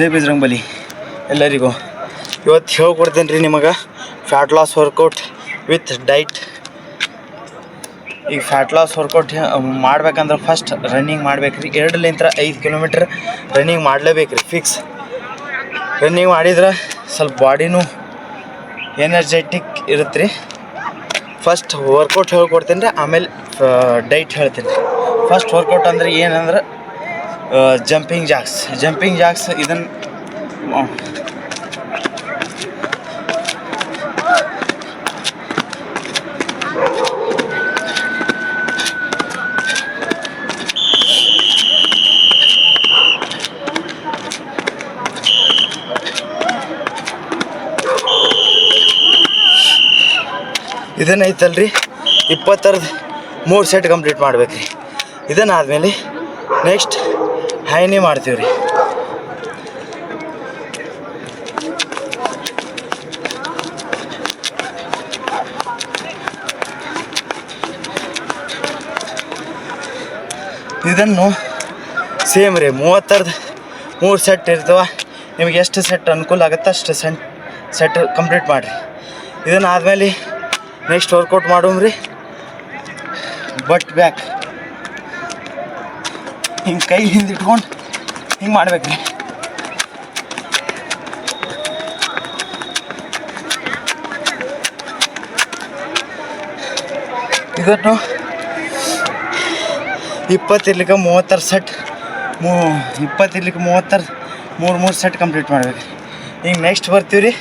ಜೈ ಬಜರಂಗಬಲಿ ಎಲ್ಲರಿಗೂ ಇವತ್ತು ಹೇಳ್ಕೊಡ್ತೇನೆ ರೀ ನಿಮಗೆ ಫ್ಯಾಟ್ ಲಾಸ್ ವರ್ಕೌಟ್ ವಿತ್ ಡೈಟ್. ಈಗ ಫ್ಯಾಟ್ ಲಾಸ್ ವರ್ಕೌಟ್ ಮಾಡ್ಬೇಕಂದ್ರೆ ಫಸ್ಟ್ ರನ್ನಿಂಗ್ ಮಾಡ್ಬೇಕು ರೀ. 2-5 ಕಿಲೋಮೀಟ್ರ್ ರನ್ನಿಂಗ್ ಮಾಡಲೇಬೇಕು ರೀ ಫಿಕ್ಸ್. ರನ್ನಿಂಗ್ ಮಾಡಿದ್ರೆ ಸ್ವಲ್ಪ ಬಾಡಿನೂ ಎನರ್ಜೆಟಿಕ್ ಇರುತ್ತೆ ರೀ. ಫಸ್ಟ್ ವರ್ಕೌಟ್ ಹೇಳ್ಕೊಡ್ತೀನಿ ರೀ, ಆಮೇಲೆ ಡೈಟ್ ಹೇಳ್ತೀನಿ ರೀ. ಫಸ್ಟ್ ವರ್ಕೌಟ್ ಅಂದ್ರೆ ಏನಂದ್ರೆ ಜಂಪಿಂಗ್ ಜಾಕ್ಸ್ ಇದನ್ನು ಐತಲ್ರಿ 3 ಸೆಟ್ ಕಂಪ್ಲೀಟ್ ಮಾಡ್ಬೇಕು ರೀ. ಇದನ್ನಾದಮೇಲೆ ನೆಕ್ಸ್ಟ್ ಹೈನಿ ಮಾಡ್ತೀವಿ ರೀ. ಇದನ್ನು ಸೇಮ್ ರೀ 3 ಸೆಟ್ ಇರ್ತವೆ. ನಿಮಗೆ ಎಷ್ಟು ಸೆಟ್ ಅನುಕೂಲ ಆಗುತ್ತೆ ಅಷ್ಟು ಸೆಟ್ ಕಂಪ್ಲೀಟ್ ಮಾಡಿರಿ. ಇದನ್ನಾದಮೇಲೆ ನೆಕ್ಸ್ಟ್ ವರ್ಕೌಟ್ ಮಾಡೋಮ್ರಿ ಬಟ್ ಬ್ಯಾಕ್. ಹಿಂಗೆ ಕೈ ಹಿಂದೆ ಇಟ್ಕೊಂಡು ಹಿಂಗೆ ಮಾಡ್ಬೇಕ್ರಿ. ಇದನ್ನು 20-30 ಸೆಟ್ 20-30 3 ಸೆಟ್ ಕಂಪ್ಲೀಟ್ ಮಾಡ್ಬೇಕು. ಈಗ ನೆಕ್ಸ್ಟ್ ಬರ್ತೀವಿ ರೀ.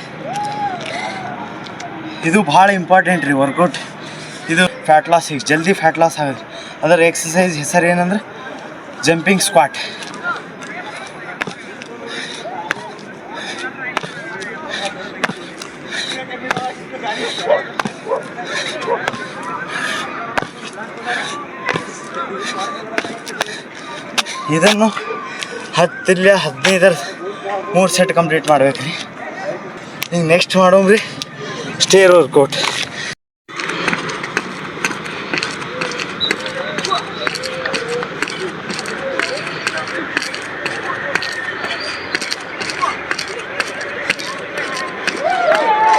ಇದು ಭಾಳ ಇಂಪಾರ್ಟೆಂಟ್ ರೀ ವರ್ಕೌಟ್. ಇದು ಫ್ಯಾಟ್ ಲಾಸಿಗೆ ಜಲ್ದಿ ಫ್ಯಾಟ್ ಲಾಸ್ ಆಗುತ್ತೆ. ಅದರ ಎಕ್ಸಸೈಸ್ ಹೆಸರು ಏನಂದ್ರೆ ಜಂಪಿಂಗ್ ಸ್ಕ್ವಾಟ್. ಇದನ್ನು 10-15 3 ಸೆಟ್ ಕಂಪ್ಲೀಟ್ ಮಾಡ್ಬೇಕು ರೀ. ಈಗ ನೆಕ್ಸ್ಟ್ ಮಾಡೋಮ್ರಿ ಸ್ಟೇರ್ ವರ್ಕೌಟ್.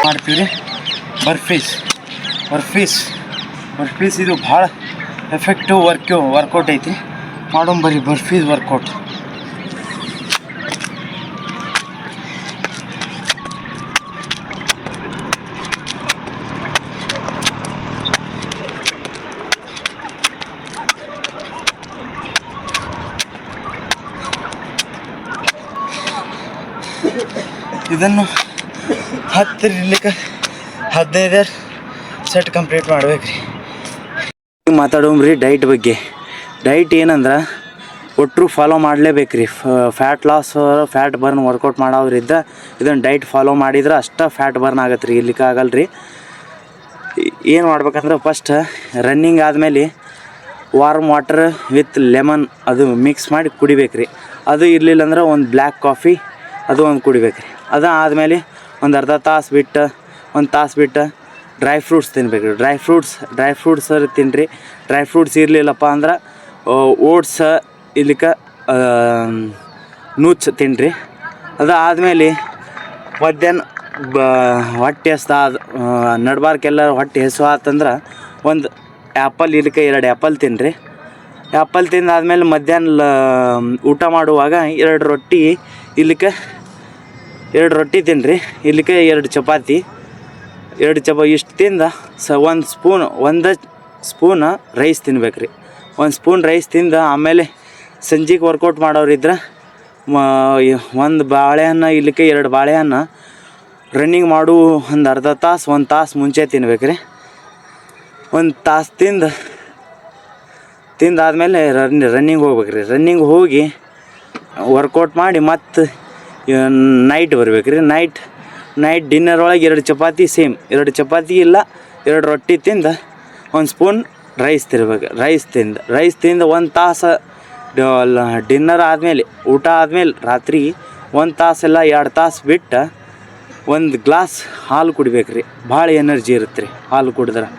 ಮಾಡ್ತೀವಿ ರೀ ಬರ್ಫೀಸ್ ಇದು ಭಾಳ ಎಫೆಕ್ಟಿವ್ ವರ್ಕೌಟ್ ಐತಿ. ಮಾಡೋಂಬರಿ ಬರ್ಫೀಸ್ ವರ್ಕೌಟ್. ಇದನ್ನು 10-15 ಸೆಟ್ ಕಂಪ್ಲೀಟ್ ಮಾಡ್ಬೇಕು ರೀ. ಮಾತಾಡೋಮ್ರಿ ಡೈಟ್ ಬಗ್ಗೆ. ಡೈಟ್ ಏನಂದ್ರೆ ಒಟ್ಟರು ಫಾಲೋ ಮಾಡಲೇಬೇಕು ರೀ. Fat loss fat burn workout ಮಾಡೋರಿದ್ದ ಇದನ್ನು ಡೈಟ್ ಫಾಲೋ ಮಾಡಿದ್ರೆ ಅಷ್ಟೇ ಫ್ಯಾಟ್ ಬರ್ನ್ ಆಗತ್ತೆ ರೀ. ಇರ್ಲಿಕ್ಕೆ ಆಗಲ್ಲ ರೀ. ಏನು ಮಾಡ್ಬೇಕಂದ್ರೆ ಫಸ್ಟ್ ರನ್ನಿಂಗ್ ಆದಮೇಲೆ ವಾರ್ಮ್ ವಾಟರ್ ವಿತ್ ಲೆಮನ್ ಅದು ಮಿಕ್ಸ್ ಮಾಡಿ ಕುಡಿಬೇಕು ರೀ. ಅದು ಇರಲಿಲ್ಲ ಅಂದ್ರೆ ಒಂದು ಬ್ಲ್ಯಾಕ್ ಕಾಫಿ ಅದು ಒಂದು ಕುಡಿಬೇಕು ರೀ. ಅದು ಆದಮೇಲೆ ಒಂದು ಅರ್ಧ ತಾಸು ಬಿಟ್ಟು 1 ತಾಸು ಬಿಟ್ಟು ಡ್ರೈ ಫ್ರೂಟ್ಸ್ ತಿನ್ಬೇಕು ರೀ. ಡ್ರೈ ಫ್ರೂಟ್ಸ್ ತಿನ್ನಿರಿ. ಡ್ರೈ ಫ್ರೂಟ್ಸ್ ಇರಲಿಲ್ಲಪ್ಪ ಅಂದ್ರೆ ಓಟ್ಸ್ ಇಲ್ಲಿಕ್ಕೆ ನೂಚ್ ತಿನ್ನಿರಿ. ಅದು ಆದಮೇಲೆ ಮಧ್ಯಾಹ್ನ ಹೊಟ್ಟೆ ನಡ್ಬಾರ್ಕೆಲ್ಲ ಹೊಟ್ಟೆ ಹಸು ಆತಂದ್ರೆ ಒಂದು ಆ್ಯಪಲ್ ಇಲ್ಲಿಕ್ಕೆ 2 ಆ್ಯಪಲ್ ತಿನ್ನಿರಿ. ಆ್ಯಪಲ್ ತಿಂದಾದ್ಮೇಲೆ ಮಧ್ಯಾಹ್ನ ಊಟ ಮಾಡುವಾಗ 2 ರೊಟ್ಟಿ ಇಲ್ಲಿಕ್ಕೆ 2 ರೊಟ್ಟಿ ತಿನ್ನಿರಿ. ಇಲ್ಲಿಕ್ಕೆ 2 ಚಪಾತಿ ಇಷ್ಟು ತಿಂದ ಒಂದು ಸ್ಪೂನ್ ರೈಸ್ ತಿನ್ಬೇಕು ರೀ. 1 ಸ್ಪೂನ್ ರೈಸ್ ತಿಂದು ಆಮೇಲೆ ಸಂಜೆಗೆ ವರ್ಕೌಟ್ ಮಾಡೋರಿದ್ರೆ 1 ಬಾಳೆಹಣ್ಣು ಇಲ್ಲಿಕ್ಕೆ 2 ಬಾಳೆಹಣ್ಣು ರನ್ನಿಂಗ್ ಮಾಡು ಒಂದು ಅರ್ಧ ತಾಸು 1 ತಾಸು ಮುಂಚೆ ತಿನ್ಬೇಕು ರೀ. 1 ತಾಸು ತಿಂದಾದ್ಮೇಲೆ ರನ್ನಿಂಗ್ ಹೋಗ್ಬೇಕು ರೀ. ರನ್ನಿಂಗ್ ಹೋಗಿ ವರ್ಕೌಟ್ ಮಾಡಿ ಮತ್ತು ನೈಟ್ ಬರ್ಬೇಕು ರೀ. ನೈಟ್ ಡಿನ್ನರ್ ಒಳಗೆ 2 ಚಪಾತಿ ಸೇಮ್ 2 ಚಪಾತಿ ಇಲ್ಲ 2 ರೊಟ್ಟಿ ತಿಂದು 1 ಸ್ಪೂನ್ ರೈಸ್ ತಿನ್ಬೇಕು. ರೈಸ್ ತಿಂದು 1 ತಾಸು ಡಿನ್ನರ್ ಆದಮೇಲೆ ಊಟ ಆದಮೇಲೆ ರಾತ್ರಿ 1 ತಾಸೆಲ್ಲ 2 ತಾಸು ಬಿಟ್ಟು 1 ಗ್ಲಾಸ್ ಹಾಲು ಕುಡಿಬೇಕು ರೀ. ಭಾಳ ಎನರ್ಜಿ ಇರುತ್ತೆ ರೀ ಹಾಲು ಕುಡಿದ್ರೆ.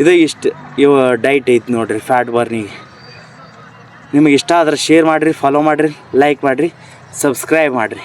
ಇದು ಇಷ್ಟು ಡೈಟ್ ಐತೆ ನೋಡಿರಿ ಫ್ಯಾಟ್ ಬರ್ನಿಗೆ. ನಿಮಗೆ ಇಷ್ಟ ಆದ್ರೆ ಶೇರ್ ಮಾಡಿರಿ, ಫಾಲೋ ಮಾಡಿರಿ, ಲೈಕ್ ಮಾಡಿರಿ. ಸಬ್ಸ್ಕ್ರೈಬ್ ಮಾಡಿರಿ.